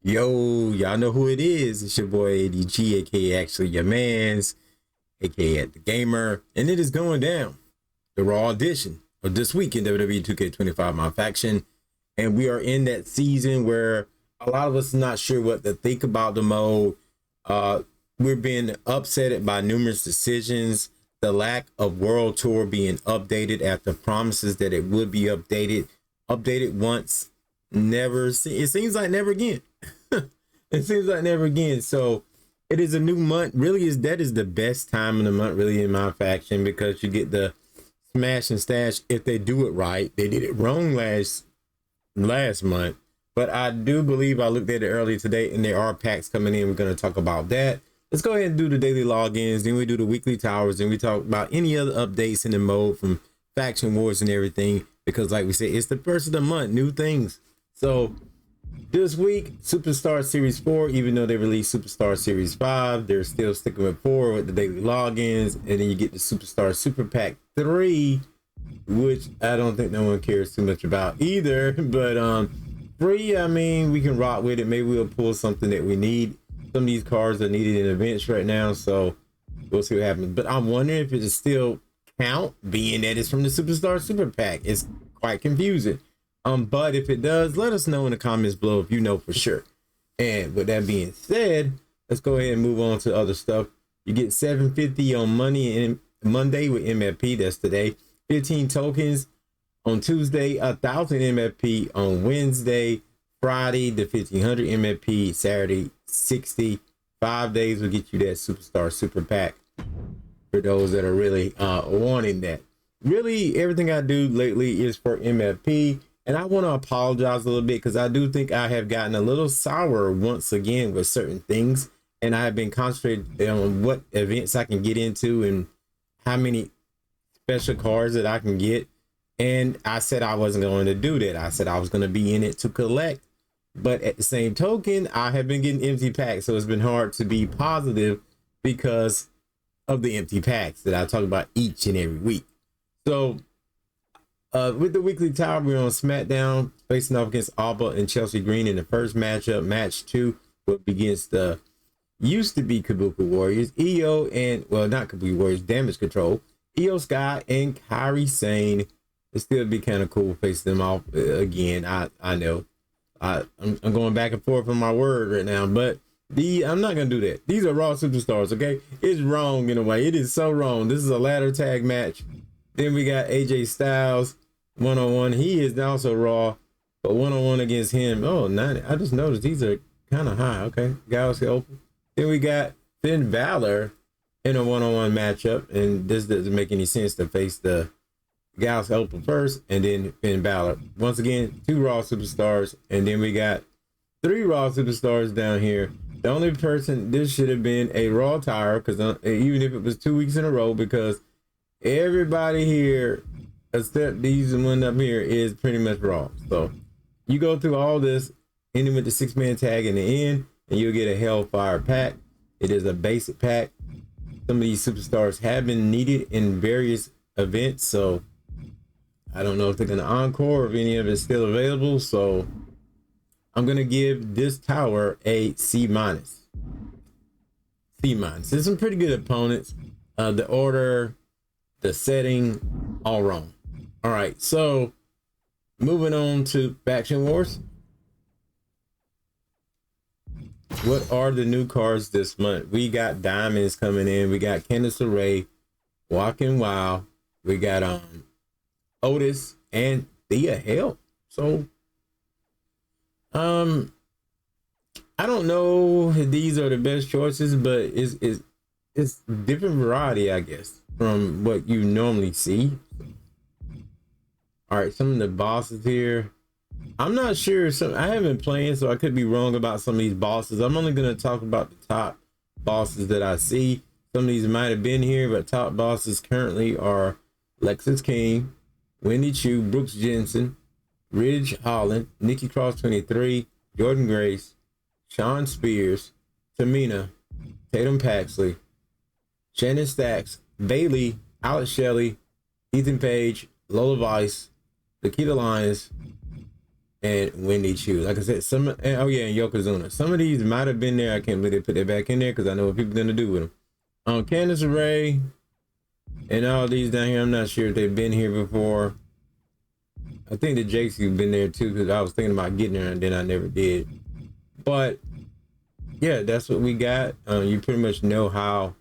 Yo, y'all know who it is. It's your boy ADG, aka actually your man's, aka the gamer, and it is going down. The Raw edition of this week in WWE 2K25 My Faction. And we are in that season where a lot of us are not sure what to think about the mode. We're being upset by numerous decisions. The lack of World Tour being updated after promises that it would be updated once, never. It seems like never again. It seems like never again. So it is a new month. Really, that is the best time of the month, really, in my faction, because you get the smash and stash if they do it right. They did it wrong last month, but I do believe I looked at it earlier today, and there are packs coming in. We're going to talk about that. Let's go ahead and do the daily logins. Then we do the weekly towers. Then we talk about any other updates in the mode from faction wars and everything. Because like we said, it's the first of the month, new things. So this week, Superstar Series 4, even though they released Superstar Series 5, they're still sticking with 4 with the daily logins. And then you get the Superstar Super Pack 3, which I don't think no one cares too much about either. But free, I mean, we can rock with it. Maybe we'll pull something that we need. Some of these cards are needed in events right now, so we'll see what happens. But I'm wondering if it still count, being that it's from the Superstar Super Pack. It's quite confusing. But if it does, let us know in the comments below if you know for sure. And with that being said, let's go ahead and move on to other stuff. You get 750 on Monday with MFP. That's today. 15 tokens on Tuesday. 1,000 MFP on Wednesday. Friday, the 1,500 MFP. Saturday, 60. 5 days will get you that Superstar Super Pack for those that are really wanting that. Really, everything I do lately is for MFP. And I want to apologize a little bit because I do think I have gotten a little sour once again with certain things. And I have been concentrating on what events I can get into and how many special cards that I can get. And I said I wasn't going to do that. I said I was going to be in it to collect. But at the same token, I have been getting empty packs. So it's been hard to be positive because of the empty packs that I talk about each and every week. So with the weekly tower, we're on SmackDown facing off against Alba and Chelsea Green in the first matchup. Match 2 will be against the used to be Kabuki Warriors, EO and, well, not Kabuki Warriors, Damage Control, EO Sky and Kairi Sane. It still be kind of cool facing them off again. I know. I'm going back and forth on my word right now, but I'm not gonna do that. These are Raw superstars, okay? It's wrong in a way. It is so wrong. This is a ladder tag match. Then we got AJ Styles one-on-one. He is also Raw, but one-on-one against him. Oh, 90. I just noticed these are kind of high. Okay, Galaxy Open. Then we got Finn Balor in a one-on-one matchup, and this doesn't make any sense to face the Galaxy Open first and then Finn Balor. Once again, 2 Raw superstars, and then we got 3 Raw superstars down here. The only person, this should have been a Raw tire, because even if it was 2 weeks in a row, because everybody here, except these one up here, is pretty much Raw. So you go through all this, ending with the 6-man tag in the end, and you'll get a Hellfire pack. It is a basic pack. Some of these superstars have been needed in various events, so I don't know if they're going to encore or if any of it's still available. So I'm going to give this tower a C-. C-. There's some pretty good opponents. The order, the setting, all wrong. All right, so moving on to Faction Wars. What are the new cards this month? We got Diamonds coming in. We got Candice LeRae, Walking Wild. We got Otis and Thea Hale. So I don't know if these are the best choices, but it's different variety, I guess, from what you normally see. All right, some of the bosses here. I'm not sure. I haven't been playing, so I could be wrong about some of these bosses. I'm only going to talk about the top bosses that I see. Some of these might have been here, but top bosses currently are Lexus King, Wendy Chu, Brooks Jensen, Ridge Holland, Nikki Cross 23, Jordan Grace, Sean Spears, Tamina, Tatum Paxley, Shannon Stacks, Bailey, Alex Shelley, Ethan Page, Lola Vice, Nikita Lyons, and when they choose. Like I said, oh yeah, and Yokozuna. Some of these might have been there. I can't believe they put that back in there because I know what people are gonna do with them. Candace Ray and all these down here. I'm not sure if they've been here before. I think the Jakes have been there too because I was thinking about getting there and then I never did. But yeah, that's what we got. You pretty much know how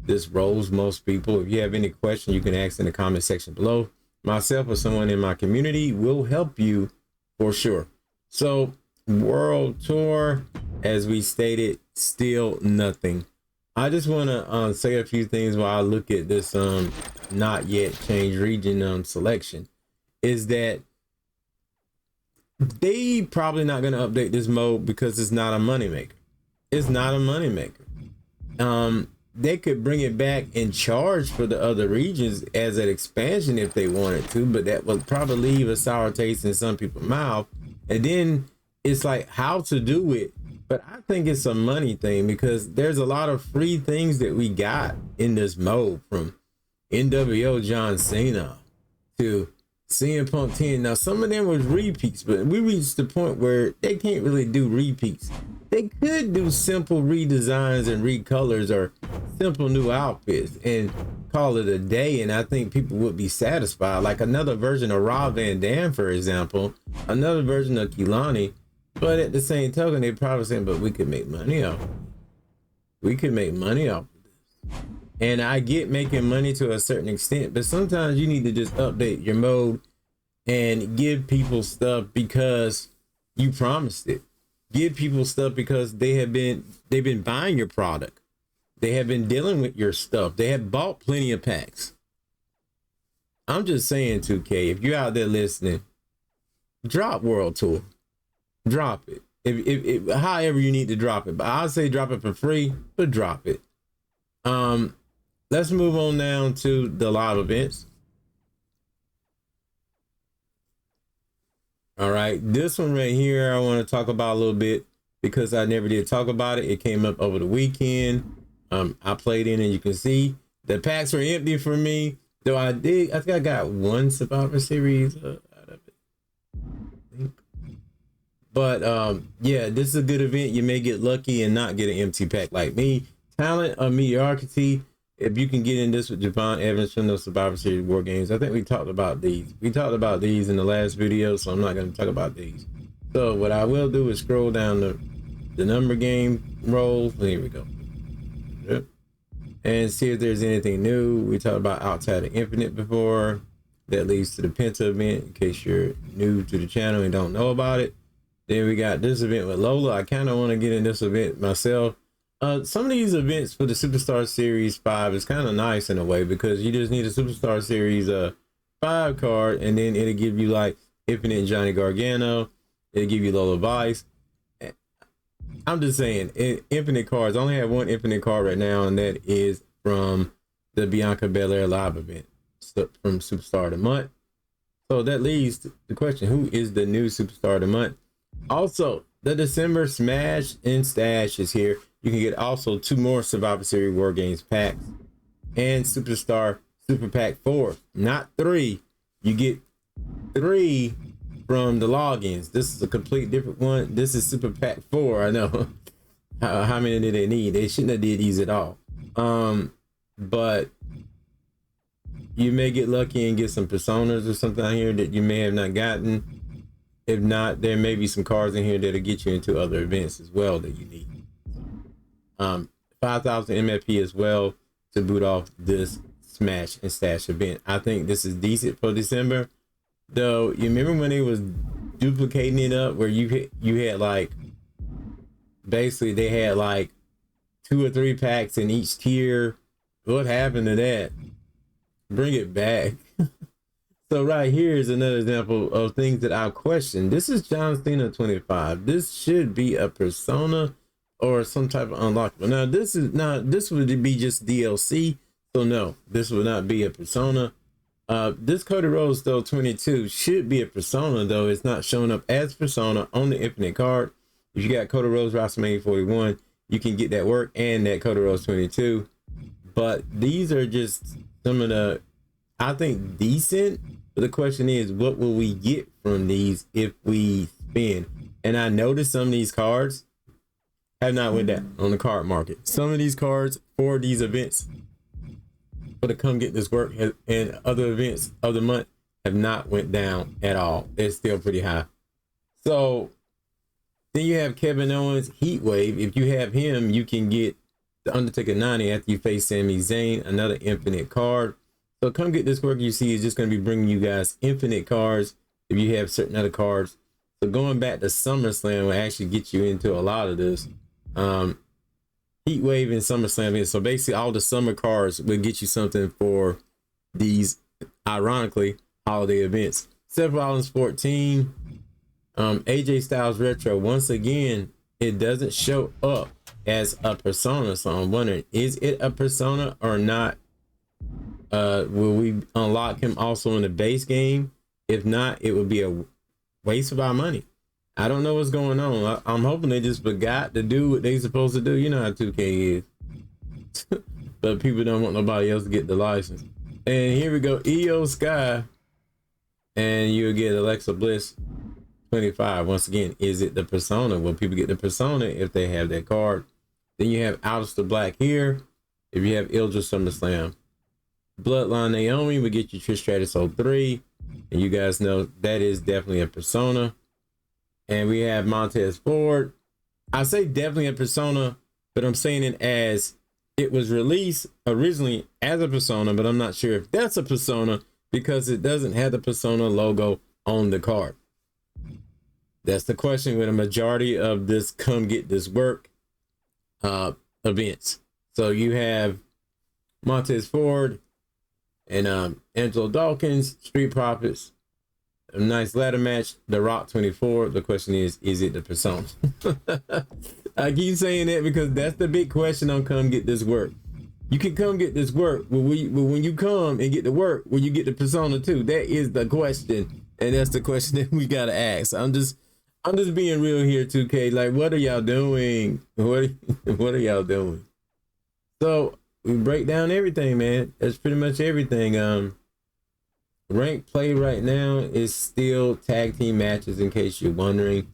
this rolls. Most people. If you have any question, you can ask in the comment section below. Myself or someone in my community will help you for sure. So world tour, as we stated, still nothing. I just want to say a few things while I look at this not yet changed region selection. Is that they probably not going to update this mode because it's not a moneymaker. It's not a moneymaker. They could bring it back and charge for the other regions as an expansion if they wanted to, but that would probably leave a sour taste in some people's mouth. And then it's like how to do it. But I think it's a money thing because there's a lot of free things that we got in this mode, from NWO John Cena to CM Punk 10. Now, some of them was repeats, but we reached the point where they can't really do repeats. They could do simple redesigns and recolors or simple new outfits and call it a day, and I think people would be satisfied. Like another version of Rob Van Dam, for example, another version of Kehlani. But at the same token, they probably saying, but we could make money off of this. We could make money off of this. And I get making money to a certain extent, but sometimes you need to just update your mode and give people stuff because you promised it. Give people stuff because they've been buying your product. They have been dealing with your stuff. They have bought plenty of packs. I'm just saying, 2K, if you're out there listening, drop World Tour. Drop it. If however you need to drop it. But I'll say drop it for free, but drop it. Let's move on down to the live events. All right, this one right here I want to talk about a little bit because I never did talk about it. It came up over the weekend. I played in, and you can see the packs were empty for me. Though I think I got one Survivor Series out of it. I think. But yeah, this is a good event. You may get lucky and not get an empty pack like me. Talent of mediocrity. If you can get in this with Javon Evans from those Survivor Series War Games. I think we talked about these. We talked about these in the last video, so I'm not going to talk about these. So what I will do is scroll down the number game rolls. Here we go. Yep. And see if there's anything new. We talked about Outside of Infinite before. That leads to the Penta event, in case you're new to the channel and don't know about it. Then we got this event with Lola. I kind of want to get in this event myself. Some of these events for the Superstar Series 5 is kind of nice in a way because you just need a Superstar Series 5 card, and then it'll give you like Infinite Johnny Gargano. It'll give you Lola Vice. I'm just saying, Infinite cards. I only have one Infinite card right now, and that is from the Bianca Belair live event from Superstar of the Month. So that leaves the question, who is the new Superstar of the Month? Also, the December Smash and Stash is here. You can get also 2 more Survivor Series War Games packs and Superstar Super Pack 4, not 3. You get 3 from the logins. This is a complete different one. This is Super Pack 4. I know. How many did they need? They shouldn't have did these at all. But you may get lucky and get some personas or something out here that you may have not gotten. If not, there may be some cards in here that'll get you into other events as well that you need. 5,000 MFP as well to boot off this Smash and Stash event. I think this is decent for December. Though, you remember when they was duplicating it up where you had like, basically they had like 2 or 3 packs in each tier. What happened to that? Bring it back. So right here is another example of things that I've questioned. This is John Cena 25. This should be a persona or some type of unlockable. Now this would be just DLC. So no, this would not be a persona. This Cody Rhodes though 22 should be a persona, though it's not showing up as persona on the Infinite card. If you got Cody Rhodes WrestleMania 41, you can get that work and that Cody Rhodes 22. But these are just some of the, I think, decent But the question is, what will we get from these if we spin? And I noticed some of these cards have not went down on the card market. Some of these cards for these events, for the come get this work and other events of the month, have not went down at all. They're still pretty high. So then you have Kevin Owens Heat Wave. If you have him, you can get the Undertaker 90 after you face Sami Zayn, another infinite card. So come get this work, you see, is just going to be bringing you guys infinite cards if you have certain other cards. So going back to SummerSlam will actually get you into a lot of this. Heat Wave and SummerSlam events. So basically all the summer cards will get you something for these, ironically, holiday events. Seth Rollins 14, AJ Styles Retro. Once again, it doesn't show up as a persona. So I'm wondering, is it a persona or not? Will we unlock him also in the base game? If not, it would be a waste of our money. I don't know what's going on. I'm hoping they just forgot to do what they supposed to do. You know how 2K is. But people don't want nobody else to get the license. And here we go, EO Sky. And you'll get Alexa Bliss 25. Once again, is it the persona? Will people get the persona if they have that card? Then you have Aleister Black here. If you have Ilja SummerSlam. Bloodline Naomi will get you Trish Stratus 03. And you guys know that is definitely a persona. And we have Montez Ford. I say definitely a persona, but I'm saying it as it was released originally as a persona, but I'm not sure if that's a persona because it doesn't have the persona logo on the card. That's the question with a majority of this come get this work events. So you have Montez Ford and Angelo Dawkins, Street Profits. A nice ladder match, The Rock 24. The question is it the persona? I keep saying that because that's the big question on come get this work. You can come get this work, but when you come and get the work, will you get the persona too? That is the question, and that's the question that we gotta ask. I'm just being real here, 2K. Like, what are y'all doing? What are y'all doing? So we break down everything, man. That's pretty much everything. Rank play right now is still tag team matches, in case you're wondering.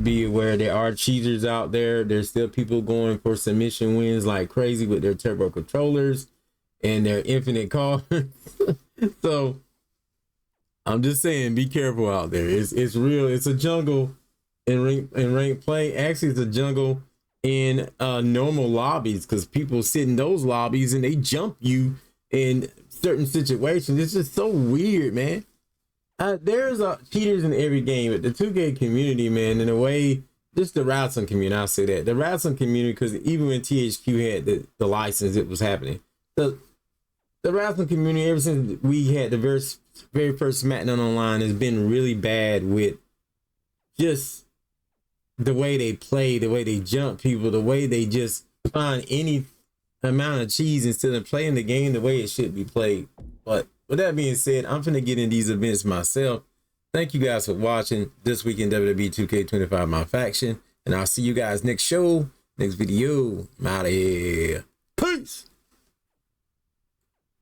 Be aware there are cheaters out there. There's still people going for submission wins like crazy with their turbo controllers and their infinite cards. So I'm just saying, be careful out there. It's real. It's a jungle in rank play. Actually, it's a jungle in normal lobbies because people sit in those lobbies and they jump you in certain situations. It's just so weird, man. There's cheaters in every game, but the 2K community, man, in a way, just the wrestling community, I'll say that. The wrestling community, because even when THQ had the license, it was happening. The wrestling community, ever since we had the very first SmackDown Online, has been really bad with just the way they play, the way they jump people, the way they just find any amount of cheese instead of playing the game the way it should be played. But with that being said, I'm finna get in these events myself. Thank you guys for watching this week in WWE 2K25 My Faction, and I'll see you guys next show, next video. I'm out of here.